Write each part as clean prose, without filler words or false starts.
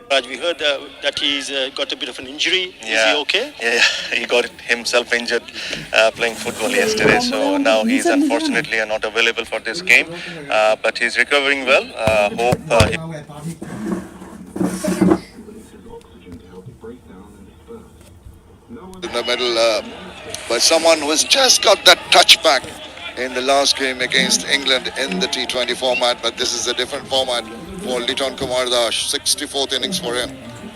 Raj, we heard that he's got a bit of an injury. Is Yeah. he okay? Yeah, he got himself injured playing football yesterday, so now he's unfortunately not available for this game. But he's recovering well. Hope in the middle by someone who has just got that touchback in the last game against England in the T20 format, but this is a different format for Liton Kumar Dash. 64th innings for him,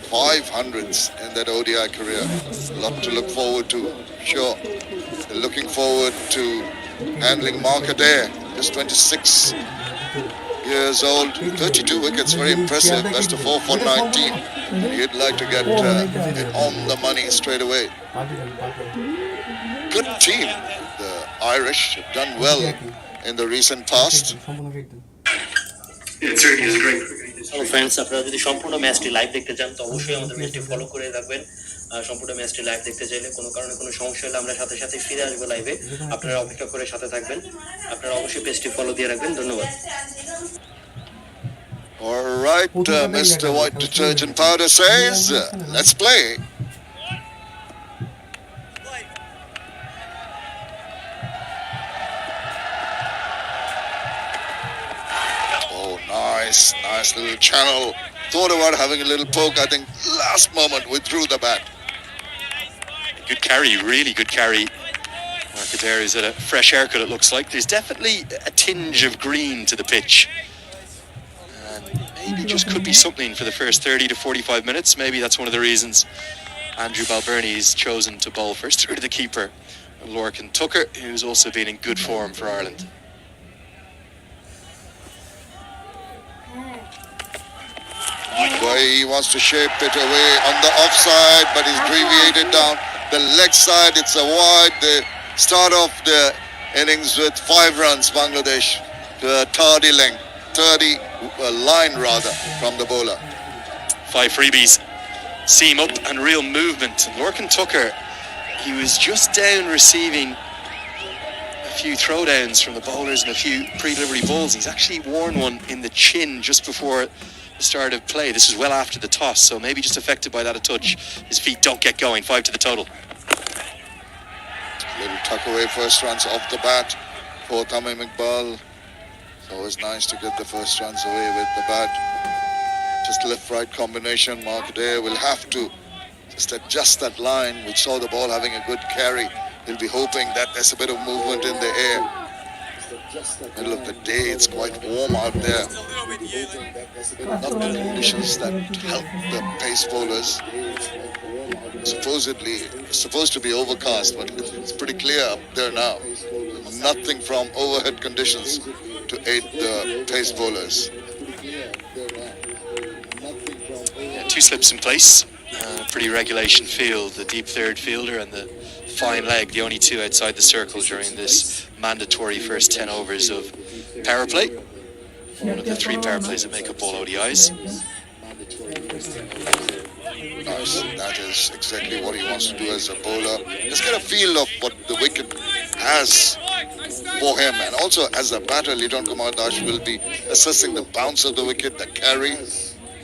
500s in that ODI career. A lot to look forward to, sure. Looking forward to handling Mark Adair, just 26 years old, 32 wickets, very impressive, best of 4 for 19. He'd like to get it on the money straight away. Good team. The Irish have done well in the recent past. It certainly is great. Hello friends, আপনারা যদি সম্পূর্ণ ম্যাচটি live দেখতে চান তো অবশ্যই আমাদের পেজটি ফলো করে রাখবেন। সম্পূর্ণ ম্যাচটি লাইভ দেখতে চাইলে কোনো কারণে কোনো সমস্যা হলে আমরা সাথে সাথে ফিরে আসবো লাইভে। আপনারা অপেক্ষা করে সাথে থাকবেন। আপনারা অবশ্যই পেজটি ফলো দিয়ে রাখবেন। ধন্যবাদ। All right, Mr. White Detergent Powder says, let's play. Oh, nice little channel. Thought about having a little poke. I think last moment withdrew the bat. Good carry, really good carry. Mark Adair is at a fresh haircut, it looks like. There's definitely a tinge of green to the pitch. And maybe just could be something for the first 30 to 45 minutes. Maybe that's one of the reasons Andrew Balbirnie's chosen to bowl first through to the keeper, Lorcan Tucker, who's also been in good form for Ireland. Well, he wants to shape it away on the offside, but he's deviated down the leg side. It's a wide. They start off the innings with 5 runs, Bangladesh, to a 30 length, 30 line rather, from the bowler. 5 freebies, seam up and real movement. And Lorcan Tucker, he was just down receiving a few throwdowns from the bowlers and a few pre-delivery balls. He's actually worn one in the chin just before the start of play. This was well after the toss, so maybe just affected by that a touch. His feet don't get going. 5 to the total. Little tuck away first runs off the bat for Tamim Iqbal. It's always nice to get the first runs away with the bat. Just left-right combination. Mark Adair will have to just adjust that line. We saw the ball having a good carry. He'll be hoping that there's a bit of movement in the air. Middle of the day, it's quite warm out there. Not the conditions that help the pace bowlers. Supposedly, it's supposed to be overcast, but it's pretty clear up there now. Nothing from overhead conditions to aid the pace bowlers. Yeah, 2 slips in place. Pretty regulation field. The deep third fielder and the fine leg, the only 2 outside the circle during this mandatory first 10 overs of power play. One of the 3 power plays that make up all ODIs. Nice. That is exactly what he wants to do as a bowler. Just get a feel of what the wicket has for him. And also as a batter, Liton Kumar Dash will be assessing the bounce of the wicket, the carry.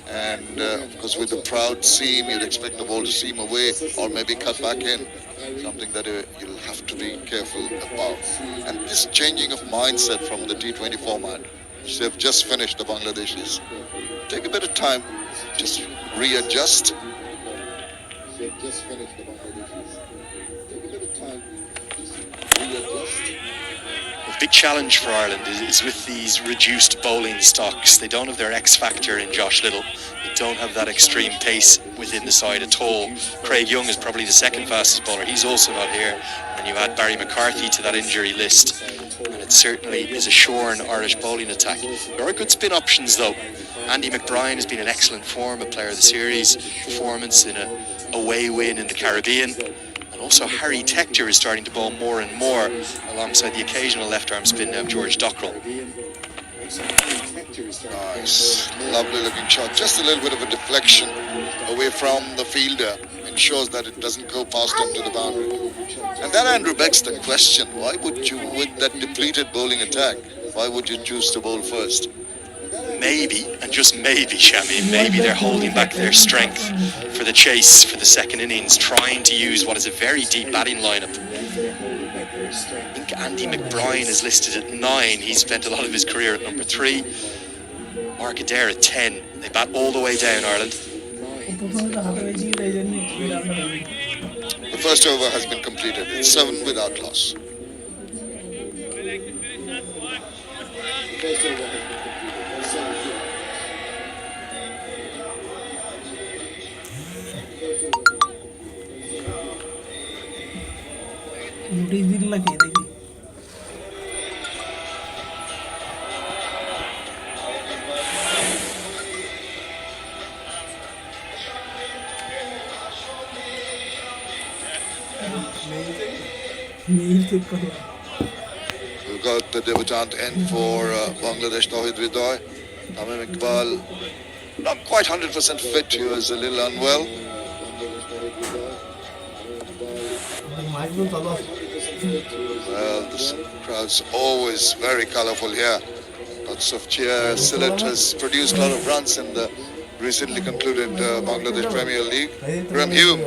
And of course with the proud seam, you'd expect the ball to seam away or maybe cut back in. Something that you'll have to be careful about. And this changing of mindset from the T20 format, which they've just finished, the Bangladeshis. Take a bit of time, just readjust. They've just finished the Bangladeshis. Take a bit of time, just readjust. The big challenge for Ireland is with these reduced bowling stocks. They don't have their X factor in Josh Little. They don't have that extreme pace within the side at all. Craig Young is probably the second fastest bowler. He's also not here. And you add Barry McCarthy to that injury list, and it certainly is a shorn Irish bowling attack. There are good spin options though. Andy McBride has been in excellent form, a player of the series, performance in a away win in the Caribbean. And also Harry Tector is starting to bowl more and more alongside the occasional left-arm spin of George Dockrell. Nice, lovely looking shot. Just a little bit of a deflection away from the fielder ensures that it doesn't go past him to the boundary. And that, Andrew, begs the question, why would you, with that depleted bowling attack, why would you choose to bowl first? maybe, and just maybe, Shami, maybe they're holding back their strength for the chase for the second innings, trying to use what is a very deep batting lineup. I think Andy McBride is listed at 9. He's spent a lot of his career at number 3. Mark Adair at 10. They bat all the way down, Ireland. The first over has been completed. It's 7 without loss. We've got the debutant in for Bangladesh, Tawhid Ridoy. Tamim Iqbal, not quite 100% fit. He was a little unwell. Well, this crowd's always very colorful here. Lots of cheer. Sylhet has produced a lot of runs in the recently concluded Bangladesh Premier League. Graham Hume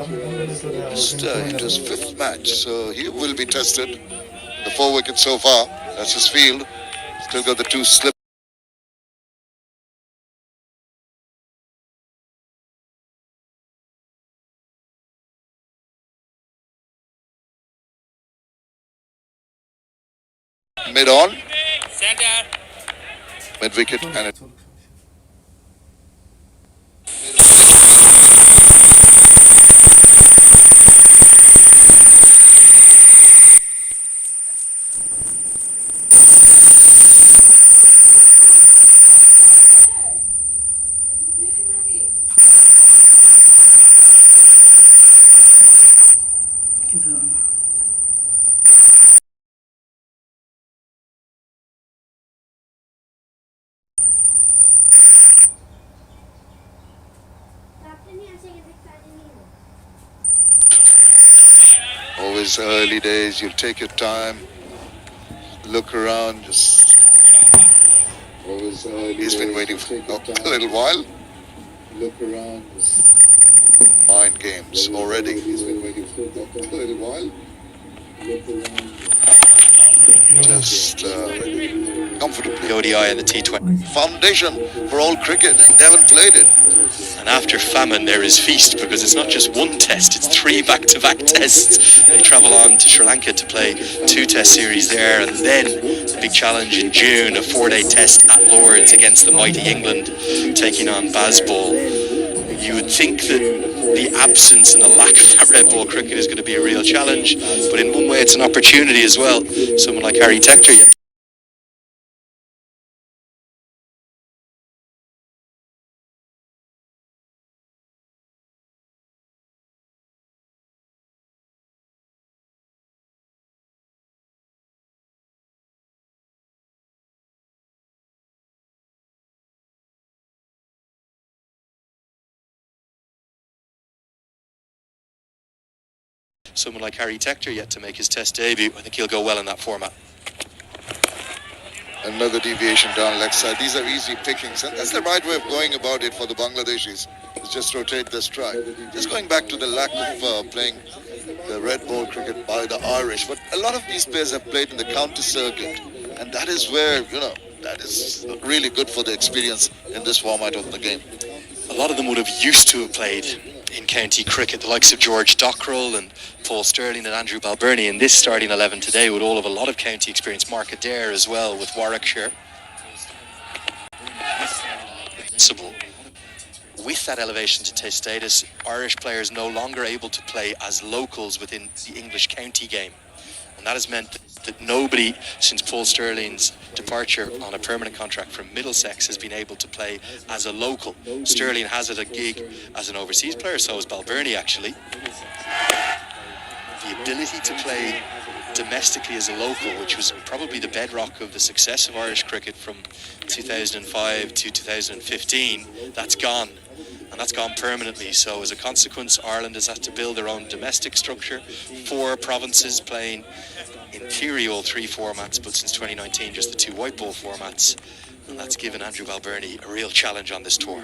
just into his 5th match, so he will be tested. The 4 wickets so far, that's his field. Still got the 2 slip. Mid on. Mid wicket and it. Always early days, you'll take your time, look around, just... He's been waiting for a little while. Look around, just... Mind games already. He's been waiting for a little while. Just comfortably. The ODI and the T20. Foundation for all cricket, and they haven't played it. And after famine, there is feast, because it's not just 1 test, it's 3 back-to-back tests. They travel on to Sri Lanka to play 2 test series there, and then a big challenge in June, a 4-day test at Lords against the mighty England, taking on Bazball. You would think that the absence and the lack of that red ball cricket is going to be a real challenge, but in one way it's an opportunity as well. Someone like Harry Tector, yet to make his test debut. I think he'll go well in that format. Another deviation down leg side. These are easy pickings, and that's the right way of going about it for the Bangladeshis. Is just rotate the strike. Just going back to the lack of playing the red ball cricket by the Irish, but a lot of these players have played in the county circuit, and that is where, that is really good for the experience in this format of the game. A lot of them would have used to have played in county cricket, the likes of George Dockrell and Paul Sterling and Andrew Balbirnie in this starting 11 today would all have a lot of county experience. Mark Adair as well with Warwickshire. With that elevation to test status, Irish players no longer able to play as locals within the English county game. And that has meant that nobody since Paul Sterling's departure on a permanent contract from Middlesex has been able to play as a local. Sterling has had a gig as an overseas player, so has Balbirnie actually. The ability to play domestically as a local, which was probably the bedrock of the success of Irish cricket from 2005 to 2015, that's gone. And that's gone permanently. So as a consequence, Ireland has had to build their own domestic structure. 4 provinces playing in theory all 3 formats, but since 2019 just the 2 white ball formats, And that's given Andrew Balbirnie a real challenge on this tour.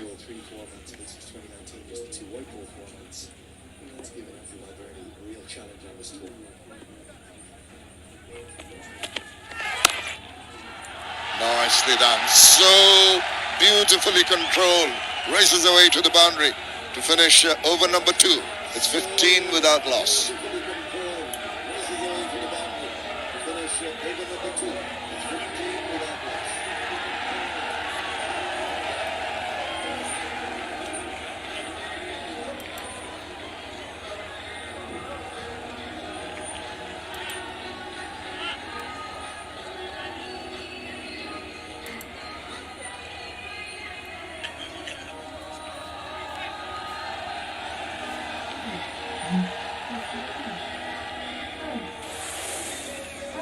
Nicely done. So beautifully controlled. Races away to the boundary to finish over number 2. It's 15 without loss.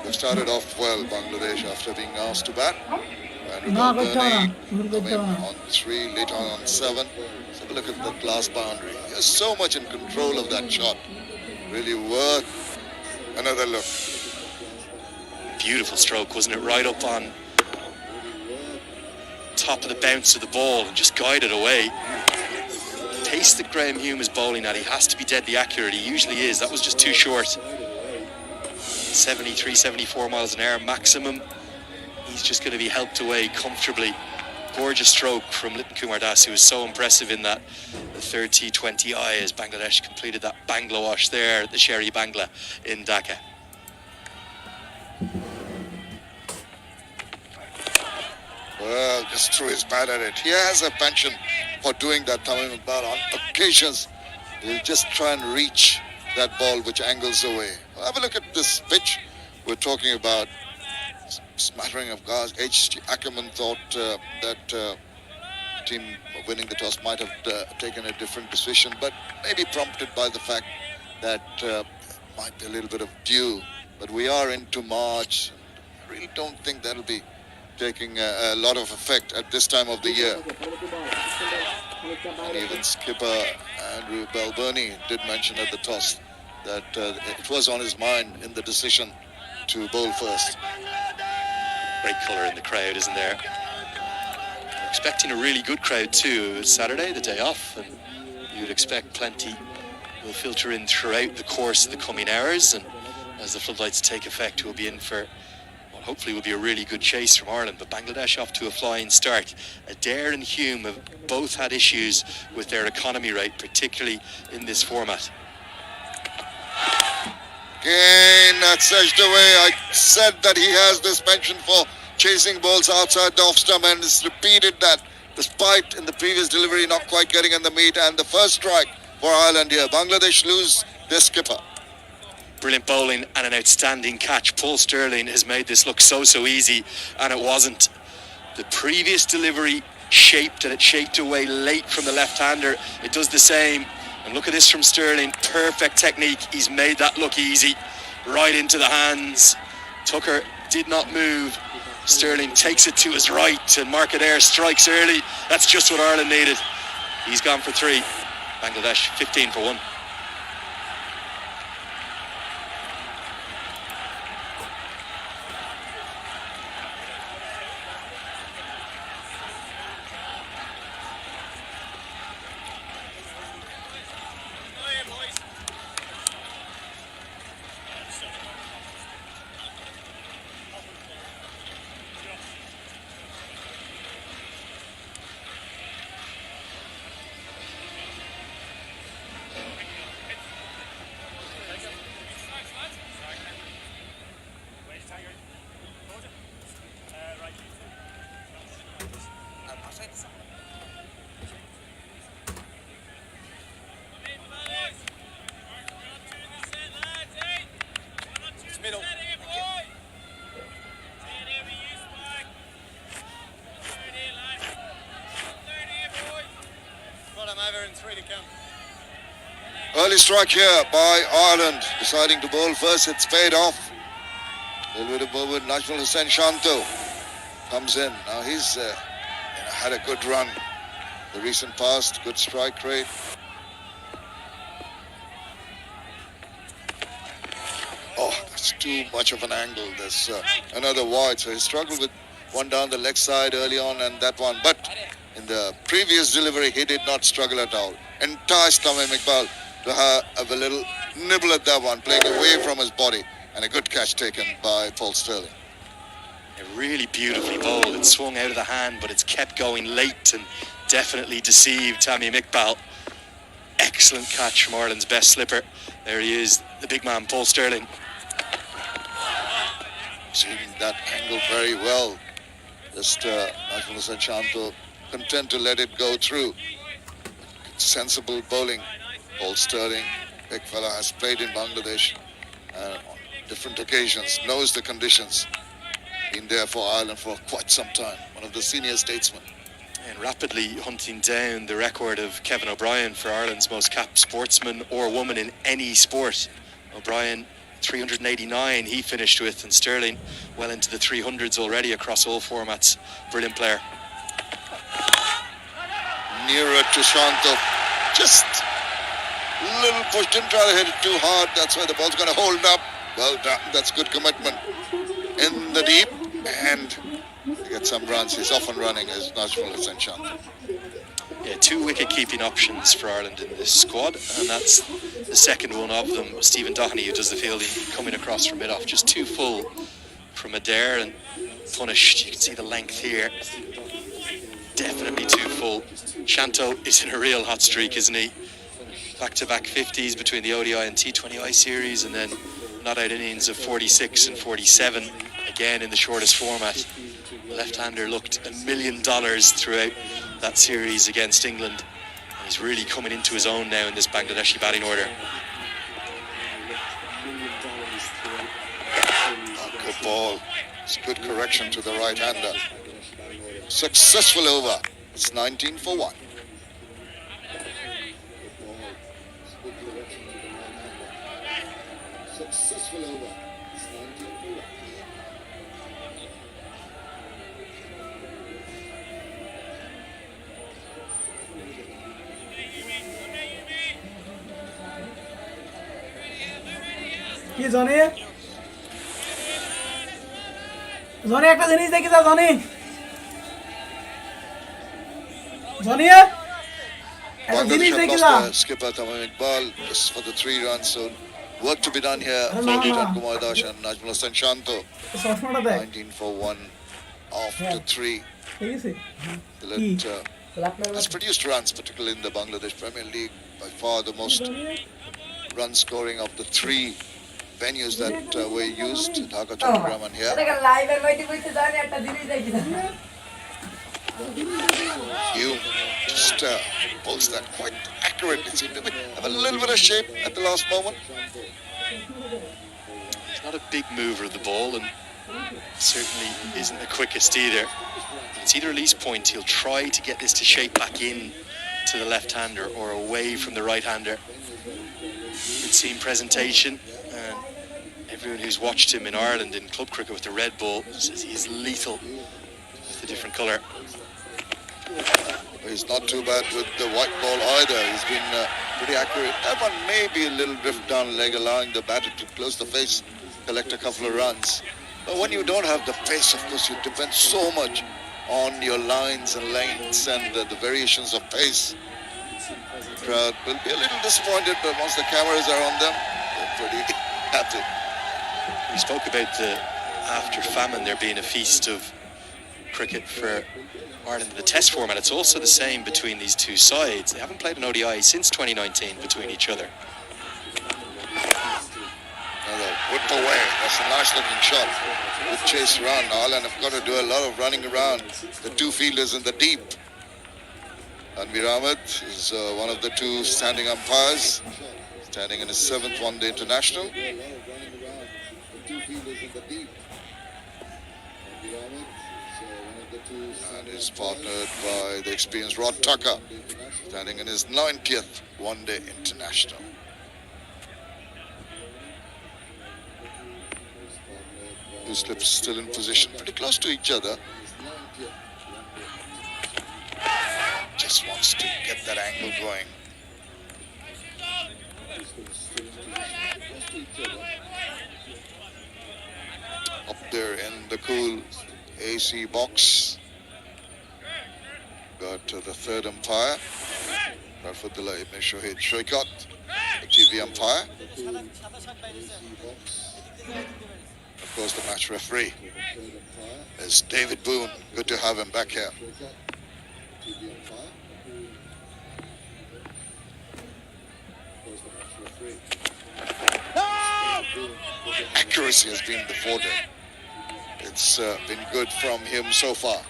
They started off well, Bangladesh, after being asked to bat. And coming on 3, later on 7. Let's have a look at the glass boundary. You're so much in control of that shot. Really worth another look. Beautiful stroke, wasn't it? Right up on top of the bounce of the ball and just guided away. The pace that Graham Hume is bowling at, he has to be deadly accurate. He usually is. That was just too short. 73, 74 miles an hour maximum. He's just going to be helped away comfortably. Gorgeous stroke from Liton Kumar Das, who was so impressive in that the third T20I as Bangladesh completed that Bangla wash there at the Sherry Bangla in Dhaka. Well, just threw his bat at it. He has a penchant for doing that, Tamim Iqbal. On occasions, he'll just try and reach that ball which angles away. Well, have a look at this pitch we're talking about. Smattering of guys. H.G. Ackerman thought that team winning the toss might have taken a different decision, but maybe prompted by the fact that might be a little bit of dew. But we are into March. I really don't think that'll be taking a lot of effect at this time of the year. And even skipper Andrew Balbirnie did mention at the toss that it was on his mind in the decision to bowl first. Great colour in the crowd, isn't there? We're expecting a really good crowd too. It's Saturday, the day off, and you would expect plenty will filter in throughout the course of the coming hours, and as the floodlights take effect, we'll be in for what hopefully will be a really good chase from Ireland. But Bangladesh off to a flying start. Adair and Hume have both had issues with their economy rate, particularly in this format. Again, that's edged away. I said that he has this penchant for chasing balls outside the off stump, and has repeated that despite in the previous delivery not quite getting in the meat. And the first strike for Ireland here. Bangladesh lose their skipper. Brilliant bowling and an outstanding catch. Paul Sterling has made this look so easy, and it wasn't. The previous delivery shaped, and it shaped away late from the left-hander. It does the same. And look at this from Sterling. Perfect technique. He's made that look easy. Right into the hands. Tucker did not move. Sterling takes it to his right, and Mark Adair strikes early. That's just what Ireland needed. He's gone for 3. Bangladesh 15 for 1. Early strike here by Ireland, deciding to bowl first. It's paid off. A little bit of ball with Najmul Hussain Shanto comes in. Now he's had a good run the recent past, good strike rate. Oh, that's too much of an angle. There's another wide, so he struggled with one down the leg side early on and that one. But in the previous delivery, he did not struggle at all. Enticed Tamim Iqbal to have a little nibble at that one, playing away from his body. And a good catch taken by Paul Sterling. A really beautifully bowled. It swung out of the hand, but it's kept going late and definitely deceived Tamim Iqbal. Excellent catch from Ireland's best slipper. There he is, the big man, Paul Sterling. Seeing that angle very well. Just Najmul Hussain Shanto content to let it go through. Sensible bowling. Paul Sterling, big fella, has played in Bangladesh on different occasions, knows the conditions. Been there for Ireland for quite some time. One of the senior statesmen. And rapidly hunting down the record of Kevin O'Brien for Ireland's most capped sportsman or woman in any sport. O'Brien, 389 he finished with, and Sterling well into the 300s already across all formats. Brilliant player. Nearer to Shanto. Just a little push, didn't try to hit it too hard. That's why the ball's going to hold up. Well done, that's good commitment. In the deep, and to get some runs. He's off and running as Najmul Hussain Shanto. Yeah, 2 wicket-keeping options for Ireland in this squad, and that's the second one of them. Stephen Doherty, who does the fielding, coming across from mid-off, just too full from Adair and punished. You can see the length here. Definitely too full. Shanto is in a real hot streak, isn't he? Back-to-back 50s between the ODI and T20I series, and then not-out innings of 46 and 47, again in the shortest format. The left-hander looked $1 million throughout that series against England. And he's really coming into his own now in this Bangladeshi batting order. Good ball. It's good correction to the right-hander. Successful over. It's 19 for 1. Successful over. It's 19 for 1. কি Johnny Johnny একটা জিনিস দেখি যা Johnny Johnny একটা জিনিস দেখি যা Skipper Tamim Iqbal just for the 3 runs. So work to be done here for Liton Kumar Das and Najmul Hussain Shanto. 19 for 1 off to 3. ঠিক আছে Has produced runs, particularly in the Bangladesh Premier League, by far the most run scoring of the 3 venues that were used. Dhaka, Chattogram and here. Hume just pulls that quite accurately. Seemed to have a little bit of shape at the last moment. He's not a big mover of the ball, and certainly isn't the quickest either. It's either release point, he'll try to get this to shape back in to the left-hander or away from the right-hander. Good seam presentation, and everyone who's watched him in Ireland in club cricket with the red ball says he's lethal with a different colour. He's not too bad with the white ball either. He's been pretty accurate. That one may be a little drift down leg, allowing the batter to close the face, collect a couple of runs. But when you don't have the pace, of course, you depend so much on your lines and lengths and the variations of pace. The crowd will be a little disappointed, but once the cameras are on them, they're pretty happy. We spoke about the after famine there being a feast of cricket for Ireland in the test format. It's also the same between these two sides. They haven't played an ODI since 2019 between each other. Whip away. That's a nice looking shot. Good chase run. Ireland have got to do a lot of running around the 2 fielders in the deep. Tanveer Ahmed is one of the 2 standing umpires, standing in his 7th one-day international. And is partnered by the experienced Rod Tucker, standing in his 90th one-day international. Two slips still in position, pretty close to each other. Just wants to get that angle going. Up there in the cool AC box. Got the third umpire, Rafudullah Ibn Shohid Shoikat, the TV umpire. Of course, the match referee is David Boone. Good to have him back here. Accuracy has been the forte. It's been good from him so far.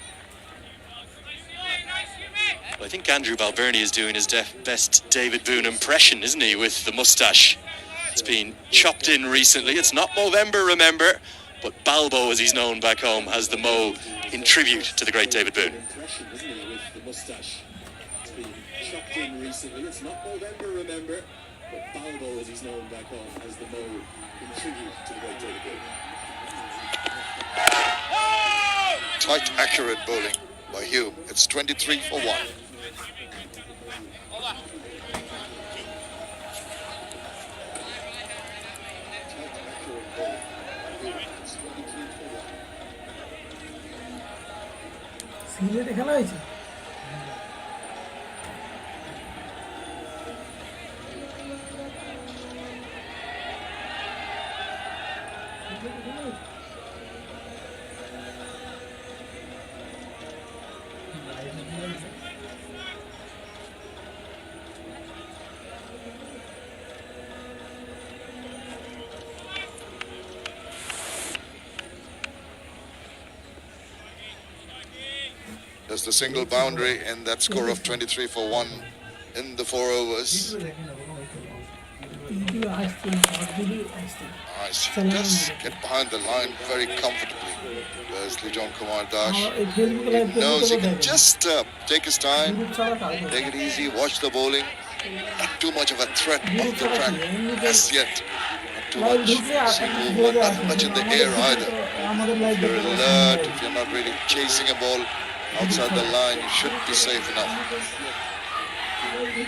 Well, I think Andrew Balbirnie is doing his best David Boone impression, isn't he, with the moustache? It's been chopped in recently. It's not Movember, remember, but Balbo, as he's known back home, has the Mo in tribute to the great David Boone. It's been chopped in recently. It's not Movember, remember, but Balbo, as he's known back home, has the Mo in tribute to the great David Boone. Tight, accurate bowling by Hume. It's 23 for 1. সিলেটে খেলা হয়েছে There's the single boundary in that score of 23 for 1 in the 4 overs. Nice. He does get behind the line very comfortably. There's Lijon Kumar Dash. He knows he can just take his time, take it easy, watch the bowling. Not too much of a threat off the track as yet. Not too much sea movement, not much in the air either. If you're alert, if you're not really chasing a ball outside the line, you should be safe enough. He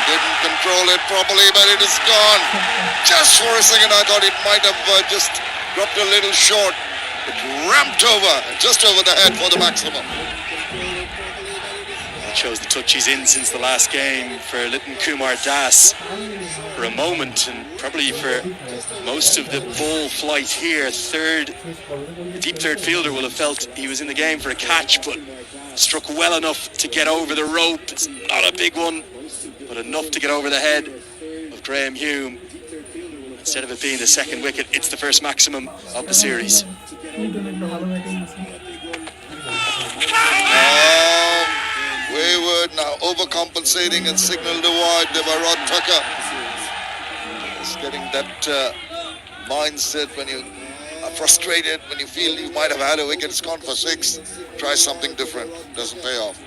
didn't control it properly, but it is gone. Just for a second, I thought it might have just dropped a little short. It ramped over, just over the head for the maximum. That shows the touch he's in since the last game for Liton Kumar Das. For a moment, and probably for most of the ball flight here, the deep third fielder will have felt he was in the game for a catch, but struck well enough to get over the rope. It's not a big one, but enough to get over the head of Graham Hume. Instead of it being the second wicket, it's the first maximum of the series. Wayward now overcompensating and signaled wide by Rod Tucker. Just getting that mindset when you are frustrated, when you feel you might have had a wicket, it's gone for 6. Try something different, doesn't pay off.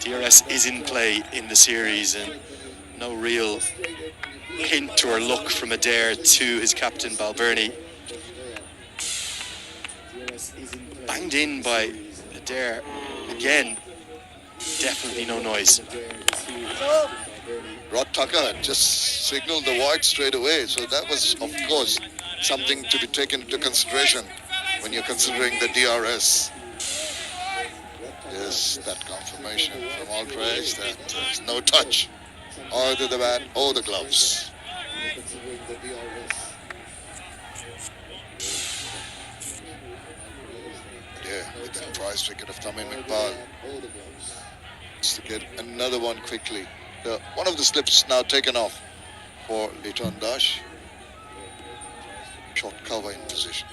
DRS is in play in the series, and no real hint or look from Adair to his captain Balbirnie. Banged in by Adair again. Definitely no noise. Rod Tucker just signaled the wide straight away, so that was, of course, something to be taken into consideration when you're considering the DRS. Yes, that confirmation from Altrage that there's no touch, either the bat or the gloves. Yeah, with that prize wicket of Tamim Iqbal. Just to get another one quickly. One of the slips now taken off for Liton Dash. Short cover in position.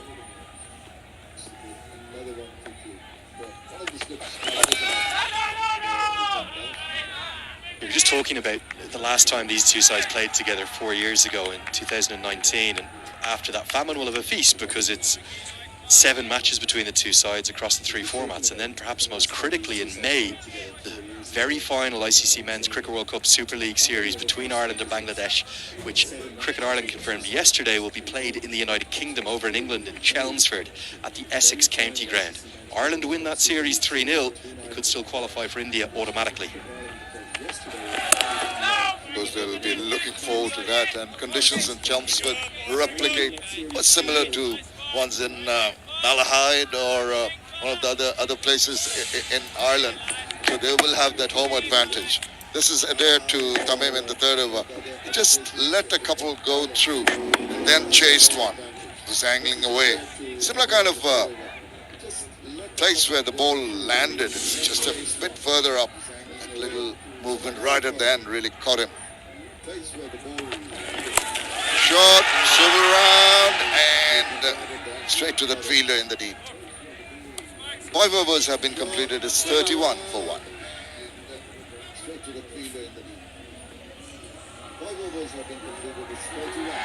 We were just talking about the last time these two sides played together 4 years ago in 2019, and after that famine will have a feast because it's 7 matches between the two sides across the 3 formats, and then perhaps most critically in May, the very final ICC Men's Cricket World Cup Super League series between Ireland and Bangladesh, which Cricket Ireland confirmed yesterday will be played in the United Kingdom over in England in Chelmsford at the Essex County Ground. Ireland win that series 3-0, they could still qualify for India automatically. Because there will be forward to that, and conditions in Chelmsford replicate or similar to ones in Malahide or one of the other places in Ireland. So they will have that home advantage. This is Adair to Tamim in the third over. He just let a couple go through, and then chased one. Was angling away. Similar kind of place where the ball landed. It's just a bit further up. That little movement right at the end really caught him. Shot, swivel round, and straight to the fielder in the deep. 5 overs have been completed. It's 31 for 1. Straight to the fielder in the deep. 5 overs have been completed. It's 31.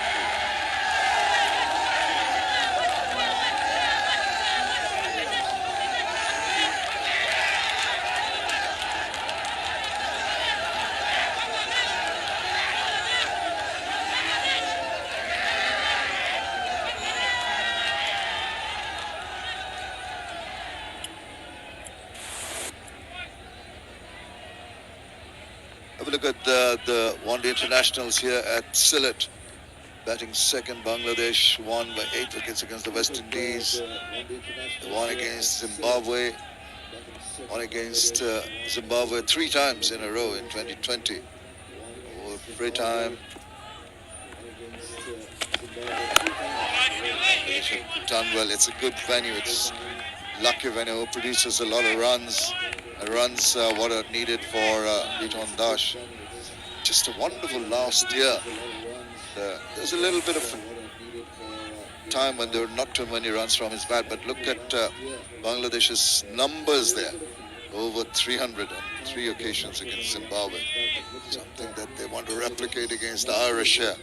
Have a look at the one-day internationals here at Sylhet. Batting second, Bangladesh won by 8 wickets against the West Indies. They won against Zimbabwe. Won against Zimbabwe 3 times in a row in 2020. Over free time. Done well. It's a good venue. It's lucky venue. Produces a lot of runs. Runs what are needed for Liton Dash. Just a wonderful last year. There's a little bit of time when there were not too many runs from his bat, but look at Bangladesh's numbers there. Over 300 on 3 occasions against Zimbabwe. Something that they want to replicate against the Irish here.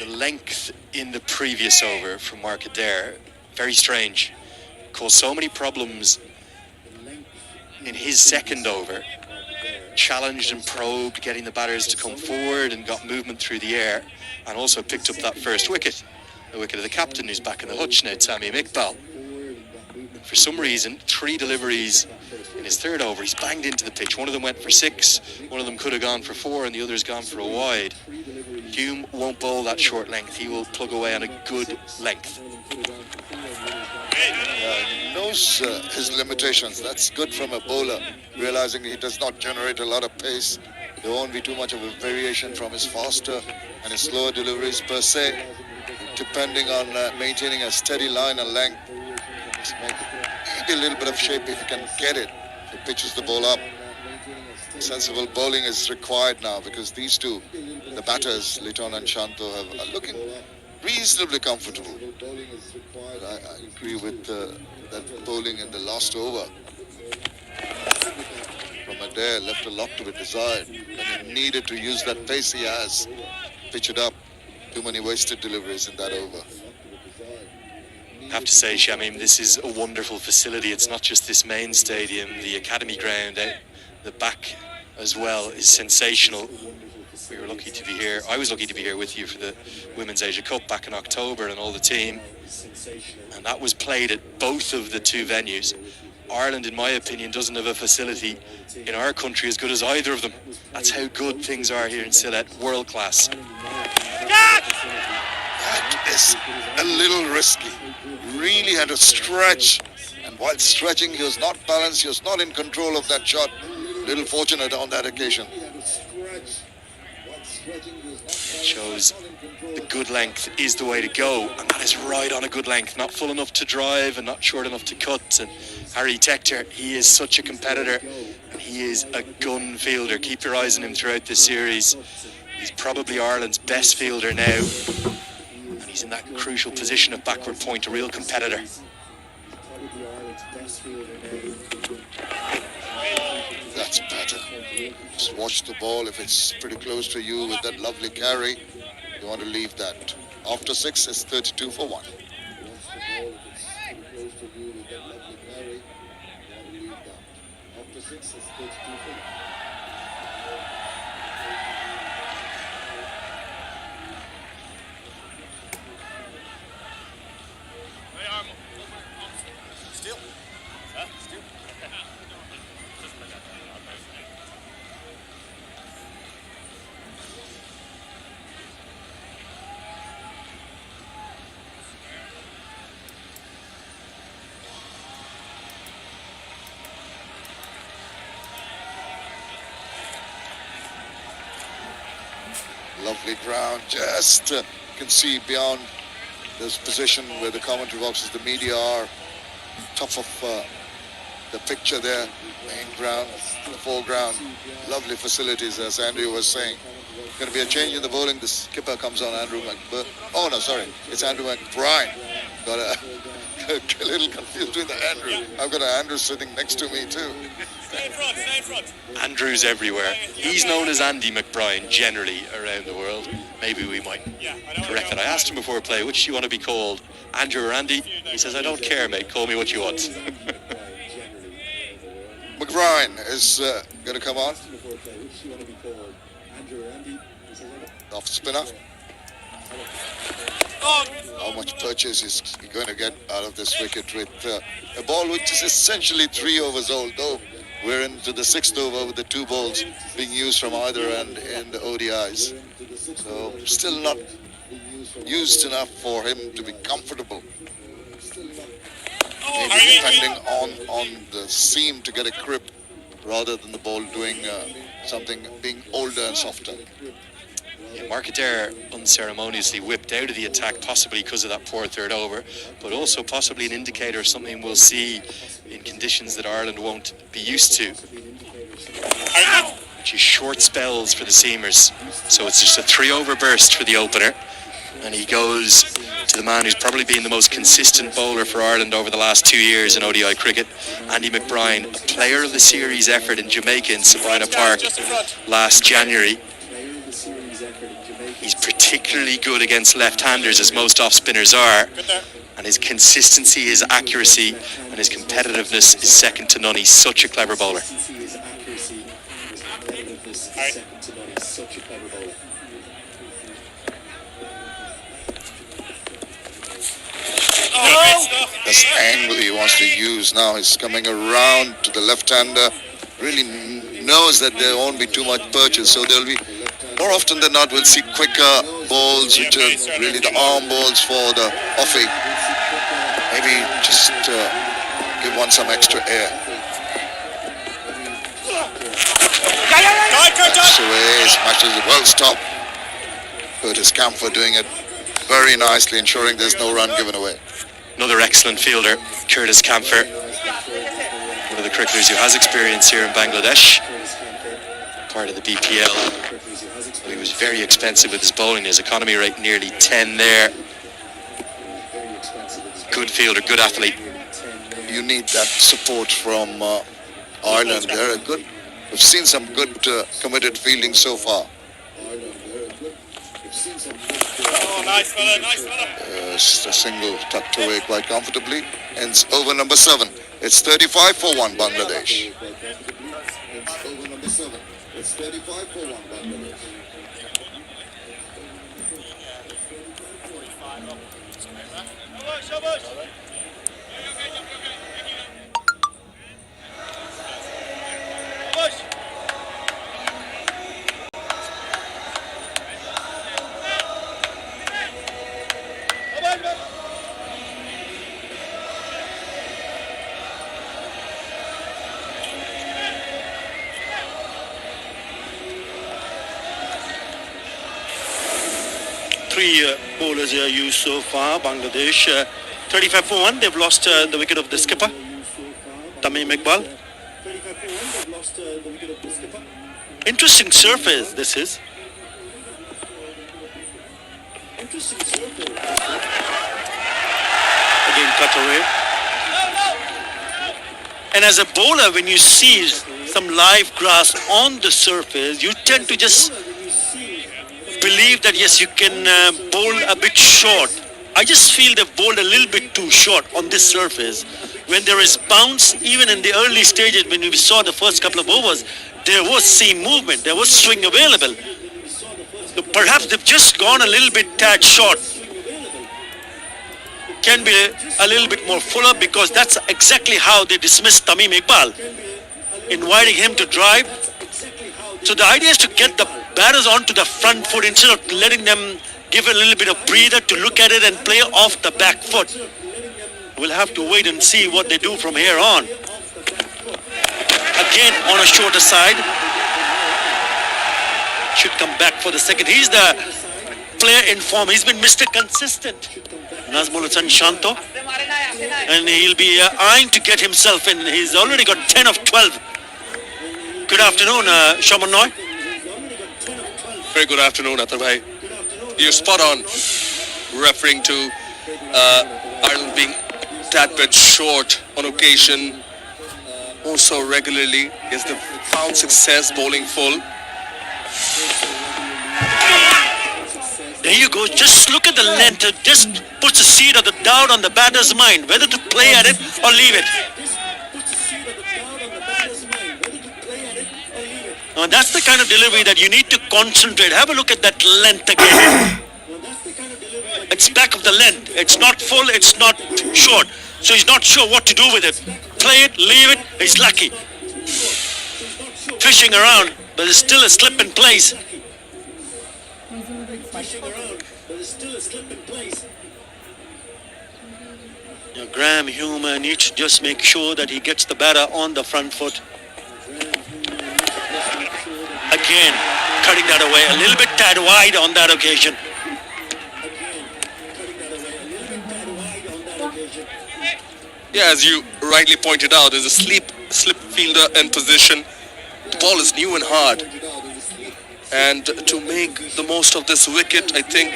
The length in the previous over from Mark Adair, very strange. Caused so many problems in his second over. Challenged and probed, getting the batters to come forward and got movement through the air. And also picked up that first wicket. The wicket of the captain who's back in the hutch now, Tamim Iqbal. For some reason, 3 deliveries in his third over. He's banged into the pitch. One of them went for 6. One of them could have gone for 4 and the other's gone for a wide. Hume won't bowl that short length. He will plug away on a good length. He knows his limitations. That's good from a bowler, realizing he does not generate a lot of pace. There won't be too much of a variation from his faster and his slower deliveries per se, depending on maintaining a steady line and length. Maybe a little bit of shape if he can get it. He pitches the ball up. Sensible bowling is required now because these two, the batters, Liton and Shanto, are looking reasonably comfortable. I agree with that bowling in the last over. From Adair, left a lot to be desired. And he needed to use that pace he has. Pitch it up. Too many wasted deliveries in that over. I have to say, Shamim, this is a wonderful facility. It's not just this main stadium, the academy ground, the back as well is sensational. We were lucky to be here. I was lucky to be here with you for the Women's Asia Cup back in October and all the team. And that was played at both of the 2 venues. Ireland, in my opinion, doesn't have a facility in our country as good as either of them. That's how good things are here in Sylhet, world class. That is a little risky. Really had to stretch, and while stretching he was not balanced, he was not in control of that shot. Little fortunate on that occasion. It shows the good length is the way to go, and that is right on a good length, not full enough to drive and not short enough to cut. And Harry Tector, he is such a competitor and he is a gun fielder. Keep your eyes on him throughout this series. He's probably Ireland's best fielder now. He's in that crucial position of backward point, a real competitor. That's better. Just watch the ball. If it's pretty close to you with that lovely carry, you want to leave that. After 6, it's 32 for 1. After 6, it's 32 for 1. Lovely ground, just you can see beyond this position where the commentary boxes, the media are, top of the picture there, main ground, the foreground, lovely facilities as Andrew was saying. Going to be a change in the bowling. The skipper comes on, Andrew McBride. Oh no, sorry, it's Andrew McBride. Got a little confused with the Andrew. I've got an Andrew sitting next to me too. Stay in front, stay in front. Andrew's everywhere. He's known as Andy McBride generally around the world. Maybe we might correct that. I asked him before play, which do you want to be called, Andrew or Andy? He says, I don't care, mate. Call me what you want. McBride is going to come on. Off spinner. How much purchase is he going to get out of this wicket with a ball which is essentially 3 overs old, though we're into the 6th over with the 2 balls being used from either end in the ODIs. So still not used enough for him to be comfortable. Maybe depending on the seam to get a grip rather than the ball doing something, being older and softer. Yeah, Markadere unceremoniously whipped out of the attack, possibly because of that poor 3rd over, but also possibly an indicator of something we'll see in conditions that Ireland won't be used to, which is short spells for the seamers. So it's just a 3 over burst for the opener, and he goes to the man who's probably been the most consistent bowler for Ireland over the last 2 years in ODI cricket, Andy McBride, a player of the series effort in Jamaica in Sabrina Park last January. He's particularly good against left-handers, as most off-spinners are, and his consistency, his accuracy and his competitiveness is second to none. He's such a clever bowler. This angle he wants to use now is coming around to the left-hander. Really knows that there won't be too much purchase, so there'll be, more often than not, we'll see quicker balls, which are really the arm balls for the offie. Maybe just give one some extra air. That's away, smashes it, well stopped. Curtis Camphor doing it very nicely, ensuring there's no run given away. Another excellent fielder, Curtis Camphor, one of the cricketers who has experience here in Bangladesh, part of the BPL. He was very expensive with his bowling, his economy rate nearly 10 there. Good fielder, good athlete. You need that support from Ireland. They're good. We've seen some good committed fielding so far. Oh, nice fella, nice fella. Just a single tucked away quite comfortably. Ends over number 7. It's 35 for 1 Bangladesh. It's over number 7. It's 35 for 1 Bangladesh. Three bowlers are used so far, Bangladesh. 35 for 1, they've lost the wicket of the skipper, Tamim Iqbal. Interesting surface this is. Again cut away. And as a bowler, when you see some live grass on the surface, you tend to just believe that yes, you can bowl a bit short. I just feel they've bowled a little bit too short on this surface. When there is bounce, even in the early stages, when we saw the first couple of overs, there was seam movement, there was swing available. So perhaps they've just gone a little bit tad short. can be a little bit more fuller, because that's exactly how they dismissed Tamim Iqbal, inviting him to drive. So the idea is to get the batters onto the front foot instead of letting them give a little bit of breather to look at it and play off the back foot. We'll have to wait and see what they do from here on. Again on a shorter side. Should come back for the second. He's the player in form. He's been Mr. Consistent, Nazmul Hasan Shanto, and he'll be eyeing to get himself in. He's already got 10 of 12. Good afternoon, Shaman Noy. Very good afternoon, Atar bhai. You're spot on, referring to Ireland being tad bit short on occasion, also regularly. Yes, they found success bowling full. There you go. Just look at the length. It just puts a seed of the doubt on the batter's mind, whether to play at it or leave it. Now that's the kind of delivery that you need to concentrate. Have a look at that length again. It's back of the length. It's not full, it's not short. So he's not sure what to do with it. Play it, leave it, he's lucky. Fishing around, but there's still a slip in place. Now, Graham Hume needs to just make sure that he gets the batter on the front foot. Again, cutting that away a little bit tad wide on that occasion. Yeah, as you rightly pointed out, there's a slip fielder in position. The ball is new and hard. And to make the most of this wicket, I think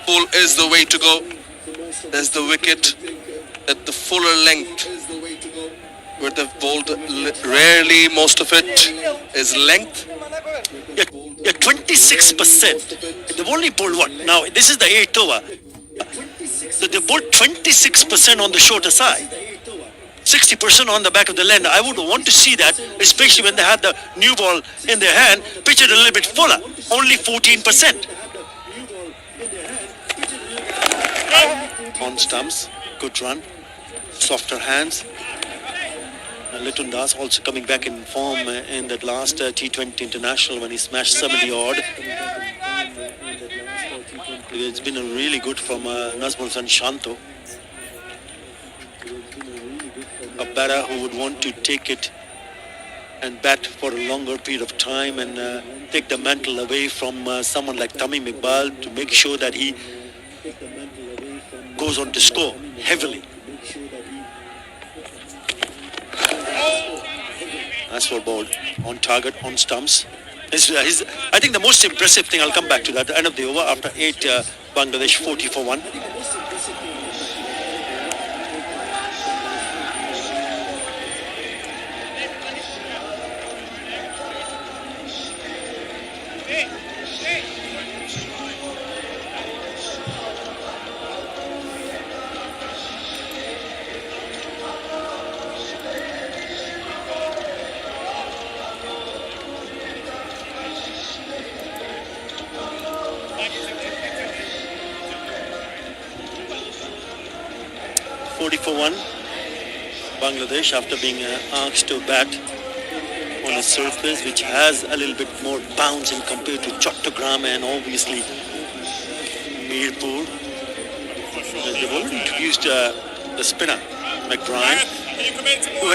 full is the way to go. There's the wicket at the fuller length, where they've bowled rarely. Most of it is length. Yeah, 26%. They've only bowled what? Now, this is the 8th over. So they bowled 26% on the shorter side. 60% on the back of the length. I would want to see that, especially when they had the new ball in their hand, pitch it a little bit fuller. Only 14%. On stumps, good run. Softer hands. Litton Das also coming back in form in that last T20 International when he smashed 70 odd. It's been a really good from Nazmul Hasan Shanto. A batter who would want to take it and bat for a longer period of time and take the mantle away from someone like Tamim Iqbal to make sure that he goes on to score heavily. That's for ball on target, on stumps. I think the most impressive thing, I'll come back to that, the end of the over after 8, Bangladesh 40 for 1. For 1, Bangladesh, after being asked to bat on a surface which has a little bit more bounce in compared to Chattogram and obviously Mirpur. They've already introduced the spinner, McBride, who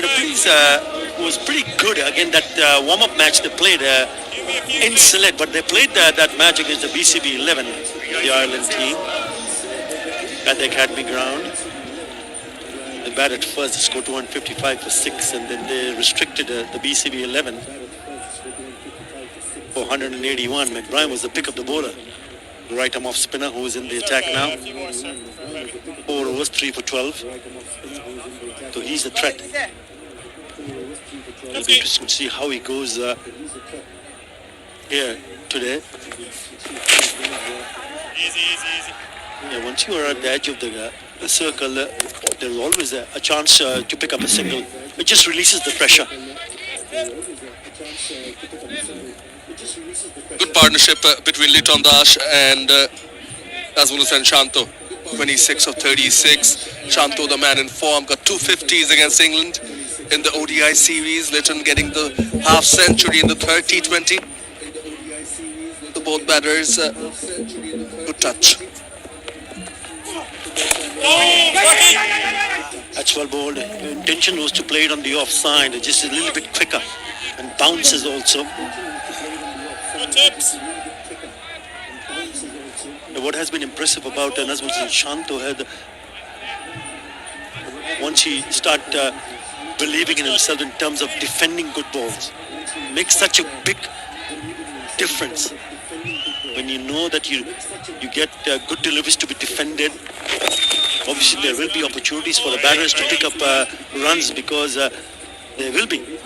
was pretty good again that warm-up match they played in Sylhet, but they played that match against the BCB 11, the Ireland team, at the academy ground. They batted first, they scored 255 for 6, and then they restricted the BCB 11 for 181. McBride was the pick of the bowler. The right arm off spinner who is in the attack now. 4 overs, 3 for 12. So he's a threat. It'll be interesting to see how he goes here today. Yeah, once you are at the edge of the circle, there's always a chance to pick up a single. It just releases the pressure. Good partnership between Litton Das and Nazmul Hasan Shanto. 26 of 36. Shanto, the man in form, got 250s against England in the ODI series. Litton getting the half century in the third T20. The both batters, good touch. That's well bowled. The intention was to play it on the offside, just a little bit quicker, and bounces also. What has been impressive about Nazmul Shanto had, once he start believing in himself in terms of defending good balls, makes such a big difference. When you know that you get good deliveries to be defended, obviously there will be opportunities for the batters to pick up runs, because there will be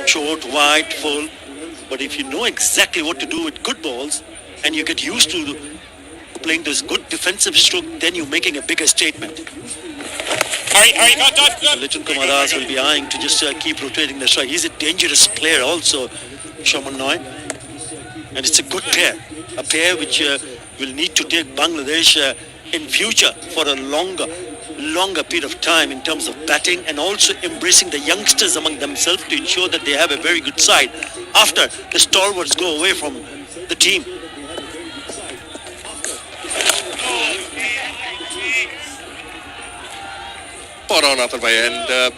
short, wide, full. But if you know exactly what to do with good balls and you get used to playing this good defensive stroke, then you're making a bigger statement. Litton Kumar Das will be eyeing to just keep rotating the strike. He's a dangerous player also, Shaman Noy. And it's a good pair. A pair which will need to take Bangladesh in future for a longer period of time in terms of batting, and also embracing the youngsters among themselves to ensure that they have a very good side after the stalwarts go away from the team. Spot on, Athar bhai. And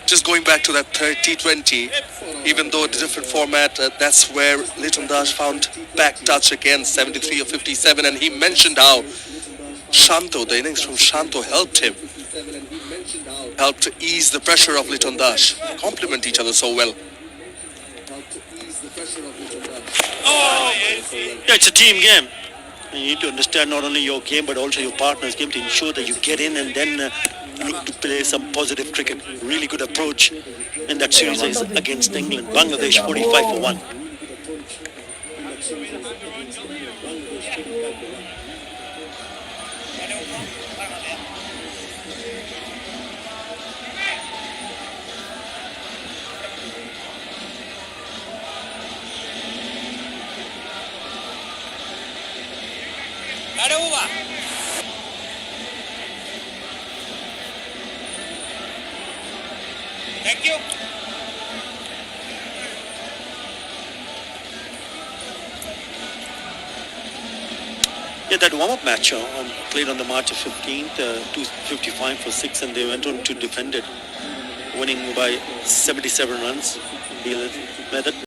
just going back to that third T20, even though it's a different format, that's where Litton Das found back touch again, 73 of 57. And he mentioned how Shanto, the innings from Shanto, helped him. Helped to ease the pressure of Litton Das. Complement each other so well. Yeah, it's a team game. You need to understand not only your game but also your partner's game to ensure that you get in and then look to play some positive cricket. Really good approach in that series against England. Bangladesh 45 for 1. Thank you. Yeah, that warm-up match played on the March of 15th, 255 for 6, and they went on to defend it, winning by 77 runs. The method